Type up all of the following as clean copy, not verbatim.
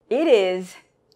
It is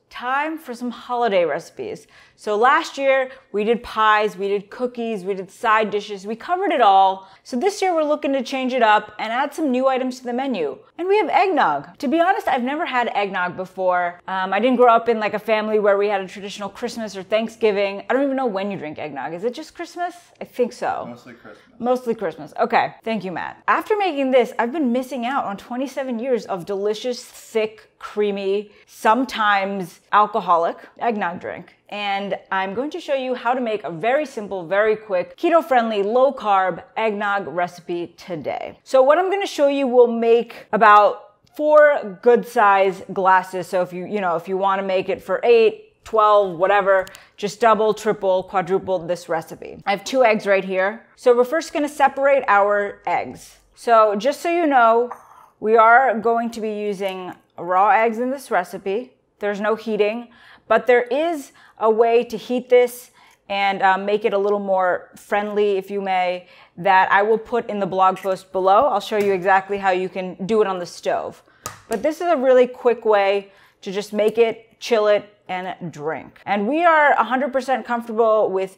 time for some holiday recipes. So last year we did pies, we did cookies, we did side dishes, we covered it all. So this year we're looking to change it up and add some new items to the menu. And we have eggnog. To be honest, I've never had eggnog before. I didn't grow up in like a family where we had a traditional Christmas or Thanksgiving. I don't even know when you drink eggnog. Is it just Christmas? I think so. Mostly Christmas. Mostly Christmas. Okay. Thank you, Matt. After making this, I've been missing out on 27 years of delicious, thick, creamy, sometimes alcoholic eggnog drink. And I'm going to show you how to make a very simple, very quick, keto-friendly, low-carb eggnog recipe today. So what I'm going to show you will make about 4 good-size glasses. So if you want to make it for 8, 12, whatever, just double, triple, quadruple this recipe. I have 2 eggs right here. So we're first going to separate our eggs. So just so you know, we are going to be using raw eggs in this recipe. There's no heating, but there is a way to heat this and make it a little more friendly, if you may, that I will put in the blog post below. I'll show you exactly how you can do it on the stove. But this is a really quick way to just make it, chill it, and drink. And we are 100% comfortable with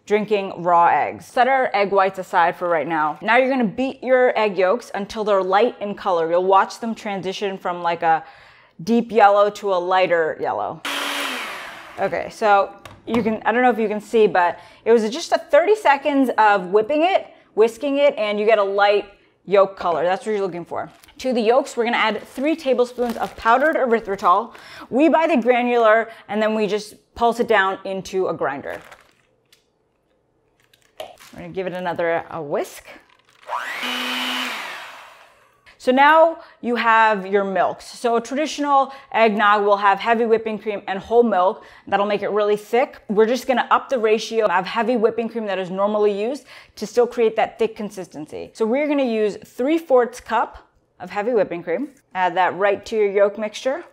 drinking raw eggs. Set our egg whites aside for right now. Now you're gonna beat your egg yolks until they're light in color. You'll watch them transition from like a deep yellow to a lighter yellow. Okay, so I don't know if you can see, but it was just a 30 seconds of whisking it, and you get a light yolk color. That's what you're looking for. To the yolks, we're gonna add 3 tablespoons of powdered erythritol. We buy the granular, and then we just pulse it down into a grinder. We're gonna give it another whisk. So now you have your milks. So a traditional eggnog will have heavy whipping cream and whole milk. That'll make it really thick. We're just gonna up the ratio of heavy whipping cream that is normally used to still create that thick consistency. So we're gonna use 3/4 cup of heavy whipping cream. Add that right to your yolk mixture.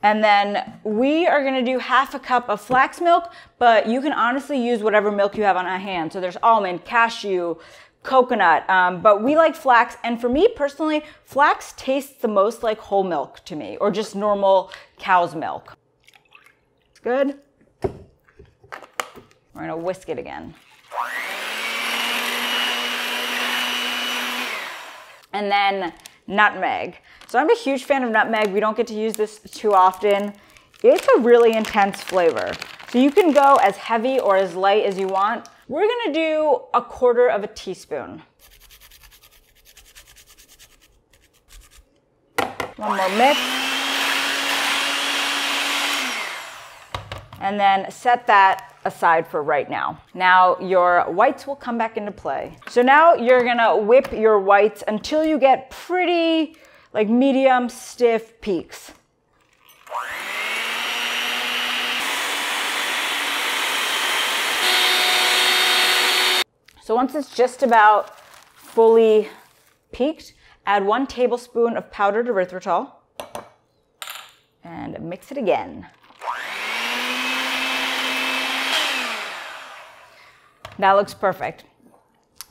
And then we are gonna do 1/2 cup of flax milk, but you can honestly use whatever milk you have on hand. So there's almond, cashew, coconut, but we like flax. And for me personally, flax tastes the most like whole milk to me, or just normal cow's milk. Good. We're gonna whisk it again. And then nutmeg. So I'm a huge fan of nutmeg. We don't get to use this too often. It's a really intense flavor. So you can go as heavy or as light as you want. We're gonna do 1/4 teaspoon. One more mix. And then set that aside for right now. Now your whites will come back into play. So now you're gonna whip your whites until you get pretty like medium stiff peaks. So once it's just about fully peaked, add 1 tablespoon of powdered erythritol and mix it again. That looks perfect.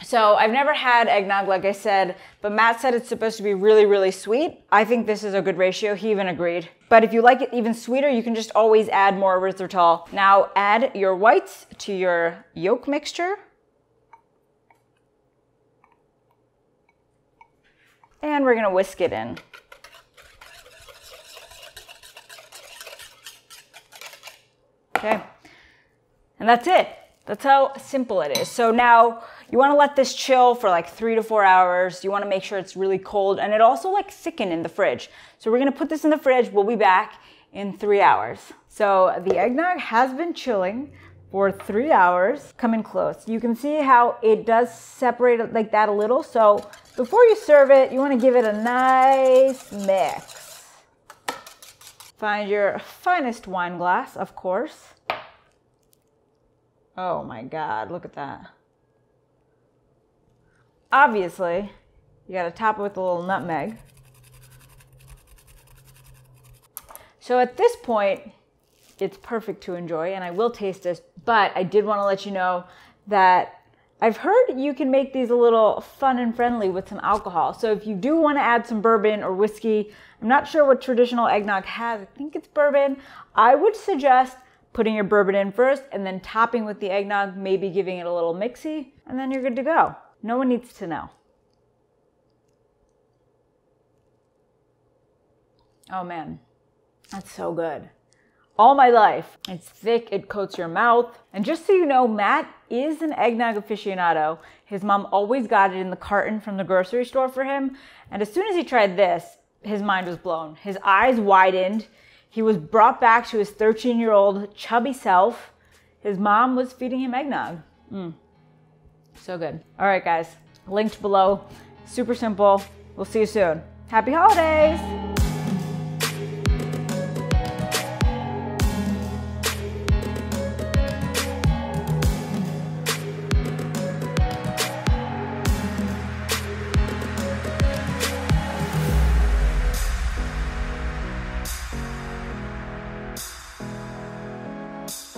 So I've never had eggnog, like I said, but Matt said it's supposed to be really, really sweet. I think this is a good ratio. He even agreed. But if you like it even sweeter, you can just always add more erythritol. Now add your whites to your yolk mixture. And we're gonna whisk it in. Okay, and that's it. That's how simple it is. So now you wanna let this chill for like 3 to 4 hours. You wanna make sure it's really cold, and it also like thicken in the fridge. So we're gonna put this in the fridge. We'll be back in 3 hours. So the eggnog has been chilling for 3 hours. Come in close. You can see how it does separate like that a little. So before you serve it, you want to give it a nice mix. Find your finest wine glass, of course. Oh my God, look at that. Obviously, you got to top it with a little nutmeg. So at this point, it's perfect to enjoy, and I will taste this, but I did want to let you know that I've heard you can make these a little fun and friendly with some alcohol. So if you do want to add some bourbon or whiskey, I'm not sure what traditional eggnog has. I think it's bourbon. I would suggest putting your bourbon in first and then topping with the eggnog, maybe giving it a little mixy, and then you're good to go. No one needs to know. Oh man, that's so good. All my life. It's thick, it coats your mouth. And just so you know, Matt is an eggnog aficionado. His mom always got it in the carton from the grocery store for him. And as soon as he tried this, his mind was blown. His eyes widened. He was brought back to his 13-year-old chubby self. His mom was feeding him eggnog. So good. All right, guys, linked below. Super simple. We'll see you soon. Happy holidays.